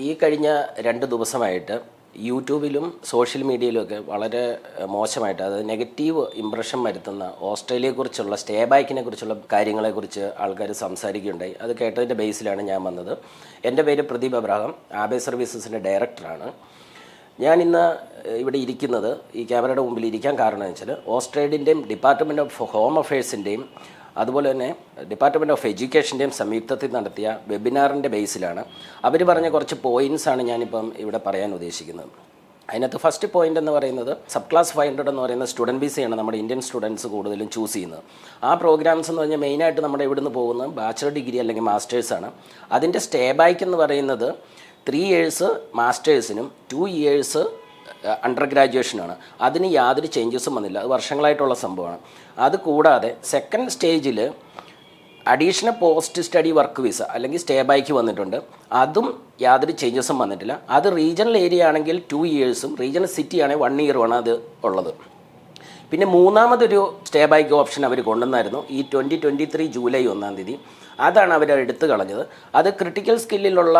ഈ കഴിഞ്ഞ 2 ദിവസമായിട്ട് യൂട്യൂബിലും സോഷ്യൽ മീഡിയയിലുമൊക്കെ വളരെ മോശമായിട്ട്, അതായത് നെഗറ്റീവ് ഇംപ്രഷൻ വരുത്തുന്ന ഓസ്ട്രേലിയയെക്കുറിച്ചുള്ള സ്റ്റേ ബാക്കിനെ കുറിച്ചുള്ള കാര്യങ്ങളെക്കുറിച്ച് ആൾക്കാർ സംസാരിക്കുകയുണ്ടായി. അത് കേട്ടതിൻ്റെ ബേസിലാണ് ഞാൻ വന്നത്. എൻ്റെ പേര് പ്രദീപ് അബ്രഹാം, ആബേ സർവീസസിൻ്റെ ഡയറക്ടറാണ്. ഞാൻ ഇന്ന് ഇവിടെ ഇരിക്കുന്നത്, ഈ ക്യാമറയുടെ മുമ്പിൽ ഇരിക്കാൻ കാരണം എന്ന് വെച്ചാൽ ഓസ്ട്രേലിയൻ്റെയും ഡിപ്പാർട്ട്മെൻറ്റ് ഓഫ് ഹോം അഫയേഴ്സിൻ്റെയും അതുപോലെ തന്നെ ഡിപ്പാർട്ട്മെൻറ്റ് ഓഫ് എഡ്യൂക്കേഷൻ്റെയും സംയുക്തത്തിൽ നടത്തിയ വെബിനാറിൻ്റെ ബേസിലാണ്. അവർ പറഞ്ഞ കുറച്ച് പോയിൻറ്റ്സാണ് ഞാനിപ്പം ഇവിടെ പറയാൻ ഉദ്ദേശിക്കുന്നത്. അതിനകത്ത് ഫസ്റ്റ് പോയിൻ്റ് എന്ന് പറയുന്നത് സബ് ക്ലാസ് 500 എന്ന് പറയുന്ന സ്റ്റുഡൻറ്റ് വിസയാണ് നമ്മുടെ ഇന്ത്യൻ സ്റ്റുഡൻസ് കൂടുതലും ചൂസ് ചെയ്യുന്നത്. ആ പ്രോഗ്രാംസ് എന്ന് പറഞ്ഞാൽ മെയിനായിട്ട് നമ്മുടെ ഇവിടുന്ന് പോകുന്നത് ബാച്ചിലർ ഡിഗ്രി അല്ലെങ്കിൽ മാസ്റ്റേഴ്സാണ്. അതിൻ്റെ സ്റ്റേ ബാക്ക് എന്ന് പറയുന്നത് 3 years മാസ്റ്റേഴ്സിനും 2 years അണ്ടർ ഗ്രാജുവേഷനാണ്. അതിന് യാതൊരു ചേഞ്ചസും വന്നില്ല. അത് വർഷങ്ങളായിട്ടുള്ള സംഭവമാണ്. അത് കൂടാതെ സെക്കൻഡ് സ്റ്റേജിൽ additional post study work visa അല്ലെങ്കിൽ സ്റ്റേ ബാക്ക് വന്നിട്ടുണ്ട്. അതും യാതൊരു ചേഞ്ചസും വന്നിട്ടില്ല. അത് റീജിയണൽ ഏരിയ ആണെങ്കിൽ 2 years, റീജിയണൽ സിറ്റി ആണെങ്കിൽ 1 year അത് ഉള്ളത്. പിന്നെ മൂന്നാമതൊരു സ്റ്റേ ബാക്ക് ഓപ്ഷൻ അവർ കൊണ്ടുവന്നായിരുന്നു ഈ 2023 ജൂലൈ 1 അതാണ് അവർ എടുത്തു കളഞ്ഞത്. അത് ക്രിട്ടിക്കൽ സ്കില്ലിലുള്ള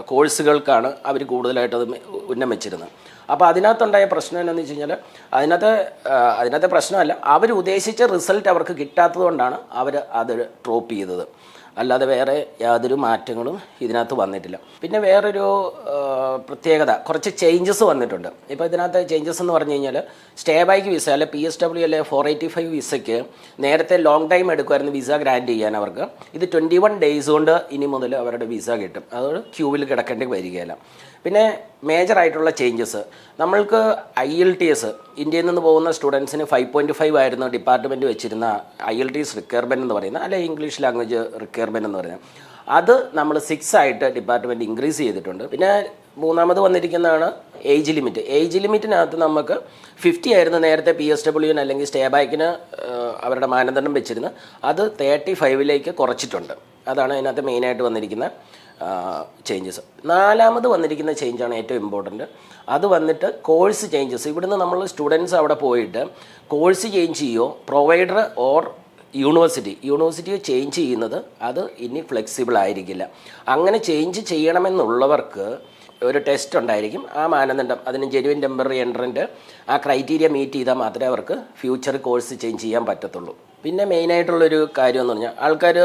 കോഴ്സുകൾക്കാണ് അവർ കൂടുതലായിട്ട് അത് ഉന്നം വെച്ചിരുന്നത്. അപ്പോൾ അതിനകത്തുണ്ടായ പ്രശ്നം എന്താണെന്ന് വെച്ച് കഴിഞ്ഞാൽ അതിനകത്തെ പ്രശ്നമല്ല, അവർ ഉദ്ദേശിച്ച റിസൾട്ട് അവർക്ക് കിട്ടാത്തത് കൊണ്ടാണ് അവർ അത് ഡ്രോപ്പ് ചെയ്തത്. അല്ലാതെ വേറെ യാതൊരു മാറ്റങ്ങളും ഇതിനകത്ത് വന്നിട്ടില്ല. പിന്നെ വേറൊരു പ്രത്യേകത, കുറച്ച് ചേഞ്ചസ് വന്നിട്ടുണ്ട്. ഇപ്പോൾ ഇതിനകത്ത് ചേഞ്ചസ് എന്ന് പറഞ്ഞു കഴിഞ്ഞാൽ സ്റ്റേ ബാക്ക് വിസ അല്ലെ PSW അല്ലെ 485 വിസയ്ക്ക് നേരത്തെ ലോങ് ടൈം എടുക്കുമായിരുന്നു വിസ ഗ്രാൻറ്റ് ചെയ്യാൻ അവർക്ക്. ഇത് 21 days കൊണ്ട് ഇനി മുതൽ അവരുടെ വിസ കിട്ടും. അതുകൊണ്ട് ക്യൂവിൽ കിടക്കേണ്ടി വരികയില്ല. പിന്നെ മേജറായിട്ടുള്ള ചേഞ്ചസ്, നമ്മൾക്ക് IELTS ഇന്ത്യയിൽ നിന്ന് പോകുന്ന സ്റ്റുഡൻസിന് 5.5 ആയിരുന്നു ഡിപ്പാർട്ട്മെൻറ്റ് വെച്ചിരുന്ന IELTS റിക്വയർമെൻറ്റ് എന്ന് പറയുന്നത്, അല്ലെ ഇംഗ്ലീഷ് ലാംഗ്വേജ് റിക്വയർമെൻറ്റ് എന്ന് പറയുന്നത്. അത് നമ്മൾ 6 ആയിട്ട് ഡിപ്പാർട്ട്മെൻറ്റ് ഇൻക്രീസ് ചെയ്തിട്ടുണ്ട്. പിന്നെ മൂന്നാമത് വന്നിരിക്കുന്നതാണ് ഏജ് ലിമിറ്റ്. ഏജ് ലിമിറ്റിനകത്ത് നമുക്ക് 50 ആയിരുന്നു നേരത്തെ PSW അല്ലെങ്കിൽ സ്റ്റേ ബാക്കിന് അവരുടെ മാനദണ്ഡം വെച്ചിരുന്നത്. അത് 35 കുറച്ചിട്ടുണ്ട്. അതാണ് അതിനകത്ത് മെയിനായിട്ട് വന്നിരിക്കുന്ന ചേഞ്ചസ്. നാലാമത് വന്നിരിക്കുന്ന ചേഞ്ചാണ് ഏറ്റവും ഇമ്പോർട്ടൻറ്റ്. അത് വന്നിട്ട് കോഴ്സ് ചേഞ്ചസ്. ഇവിടുന്ന് നമ്മൾ സ്റ്റുഡൻസ് അവിടെ പോയിട്ട് കോഴ്സ് ചേഞ്ച് ചെയ്യുമോ, പ്രൊവൈഡർ ഓർ യൂണിവേഴ്സിറ്റി ചേഞ്ച് ചെയ്യുന്നത് അത് ഇനി ഫ്ലെക്സിബിൾ ആയിരിക്കില്ല. അങ്ങനെ ചേഞ്ച് ചെയ്യണമെന്നുള്ളവർക്ക് ഒരു ടെസ്റ്റ് ഉണ്ടായിരിക്കും. ആ മാനദണ്ഡം, അതിന് ജെനുവിൻ ടെമ്പററി എൻട്രൻറ്റ് ആ ക്രൈറ്റീരിയ മീറ്റ് ചെയ്താൽ മാത്രമേ അവർക്ക് ഫ്യൂച്ചർ കോഴ്സ് ചേഞ്ച് ചെയ്യാൻ പറ്റത്തുള്ളൂ. പിന്നെ മെയിനായിട്ടുള്ളൊരു കാര്യം എന്ന് പറഞ്ഞാൽ ആൾക്കാർ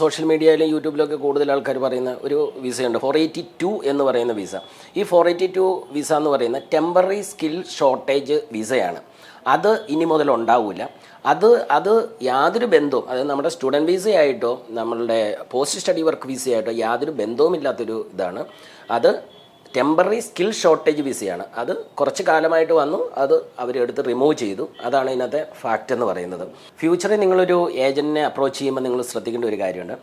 സോഷ്യൽ മീഡിയയിലും യൂട്യൂബിലൊക്കെ കൂടുതൽ ആൾക്കാർ പറയുന്ന ഒരു വിസയുണ്ട്, 482 എന്ന് പറയുന്ന വിസ. ഈ 482 വിസ എന്ന് പറയുന്ന ടെമ്പററി സ്കിൽ ഷോർട്ടേജ് വിസയാണ്. അത് ഇനി മുതൽ ഉണ്ടാവില്ല. അത് യാതൊരു ബന്ധവും, അതായത് നമ്മുടെ സ്റ്റുഡൻറ്റ് വിസയായിട്ടോ നമ്മളുടെ പോസ്റ്റ് സ്റ്റഡി വർക്ക് വിസയായിട്ടോ യാതൊരു ബന്ധവുമില്ലാത്തൊരു ഇതാണ്. അത് ടെമ്പററി സ്കിൽ ഷോർട്ടേജ് വിസയാണ്. അത് കുറച്ച് കാലമായിട്ട് വന്നു, അത് അവരെടുത്ത് റിമൂവ് ചെയ്തു. അതാണ് ഇതിനകത്തെ ഫാക്റ്റ് എന്ന് പറയുന്നത്. ഫ്യൂച്ചറിൽ നിങ്ങളൊരു ഏജൻറ്റിനെ അപ്രോച്ച് ചെയ്യുമ്പോൾ നിങ്ങൾ ശ്രദ്ധിക്കേണ്ട ഒരു കാര്യമുണ്ട്.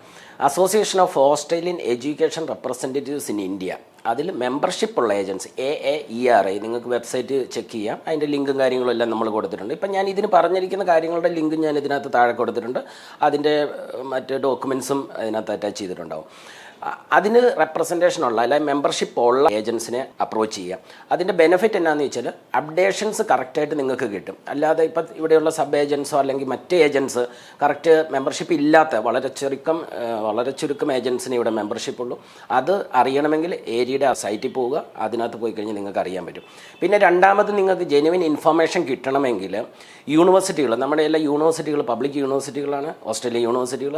Association of Australian education representatives in India, അതിൽ മെമ്പർഷിപ്പ് ഉള്ള ഏജൻസി AAERA, നിങ്ങൾക്ക് വെബ്സൈറ്റ് ചെക്ക് ചെയ്യാം. അതിൻ്റെ ലിങ്കും കാര്യങ്ങളും എല്ലാം നമ്മൾ കൊടുത്തിട്ടുണ്ട്. ഇപ്പം ഞാൻ ഇതിന് പറഞ്ഞിരിക്കുന്ന കാര്യങ്ങളുടെ ലിങ്ക് ഞാൻ ഇതിനകത്ത് താഴെ കൊടുത്തിട്ടുണ്ട്. അതിൻ്റെ മറ്റ് ഡോക്യുമെൻറ്റ്സും അതിനകത്ത് അറ്റാച്ച് ചെയ്തിട്ടുണ്ടാവും. അതിന് റെപ്രസെൻറ്റേഷനുള്ള അല്ലെങ്കിൽ മെമ്പർഷിപ്പ് ഉള്ള ഏജൻസിനെ അപ്രോച്ച് ചെയ്യാം. അതിൻ്റെ ബെനിഫിറ്റ് എന്നാന്ന് വെച്ചാൽ അപ്ഡേഷൻസ് കറക്റ്റായിട്ട് നിങ്ങൾക്ക് കിട്ടും. അല്ലാതെ ഇപ്പം ഇവിടെയുള്ള സബ് ഏജൻസോ അല്ലെങ്കിൽ മറ്റ് ഏജൻസ് കറക്റ്റ് മെമ്പർഷിപ്പ് ഇല്ലാത്ത വളരെ ചുരുക്കം ഏജൻസിന് ഇവിടെ മെമ്പർഷിപ്പ് ഉള്ളൂ. അത് അറിയണമെങ്കിൽ ഏരിയയുടെ സൈറ്റിൽ പോവുക. അതിനകത്ത് പോയി കഴിഞ്ഞാൽ നിങ്ങൾക്ക് അറിയാൻ പറ്റും. പിന്നെ രണ്ടാമത് നിങ്ങൾക്ക് ജെനുവിൻ ഇൻഫർമേഷൻ കിട്ടണമെങ്കിൽ യൂണിവേഴ്സിറ്റികൾ, നമ്മുടെ എല്ലാ യൂണിവേഴ്സിറ്റികൾ പബ്ലിക് യൂണിവേഴ്സിറ്റികളാണ്. ഓസ്ട്രേലിയ യൂണിവേഴ്സിറ്റികൾ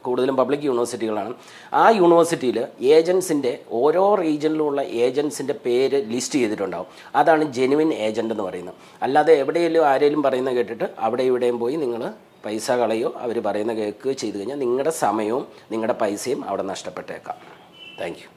കൂടുതലും പബ്ലിക് യൂണിവേഴ്സിറ്റികളാണ്. ആ യൂണിവേഴ്സിറ്റിയിൽ ഏജൻസിൻ്റെ ഓരോ റീജിയനിലുമുള്ള ഏജൻസിൻ്റെ പേര് ലിസ്റ്റ് ചെയ്തിട്ടുണ്ടാവും. അതാണ് ജെനുവിൻ ഏജൻ്റ് എന്ന് പറയുന്നത്. അല്ലാതെ എവിടെയെങ്കിലും ആരെങ്കിലും പറയുന്നത് കേട്ടിട്ട് അവിടെ ഇവിടെയും പോയി നിങ്ങൾ പൈസ കളയോ അവർ പറയുന്ന കേൾക്കുകയോ ചെയ്തു കഴിഞ്ഞാൽ നിങ്ങളുടെ സമയവും നിങ്ങളുടെ പൈസയും അവിടെ നഷ്ടപ്പെട്ടേക്കാം. Thank you.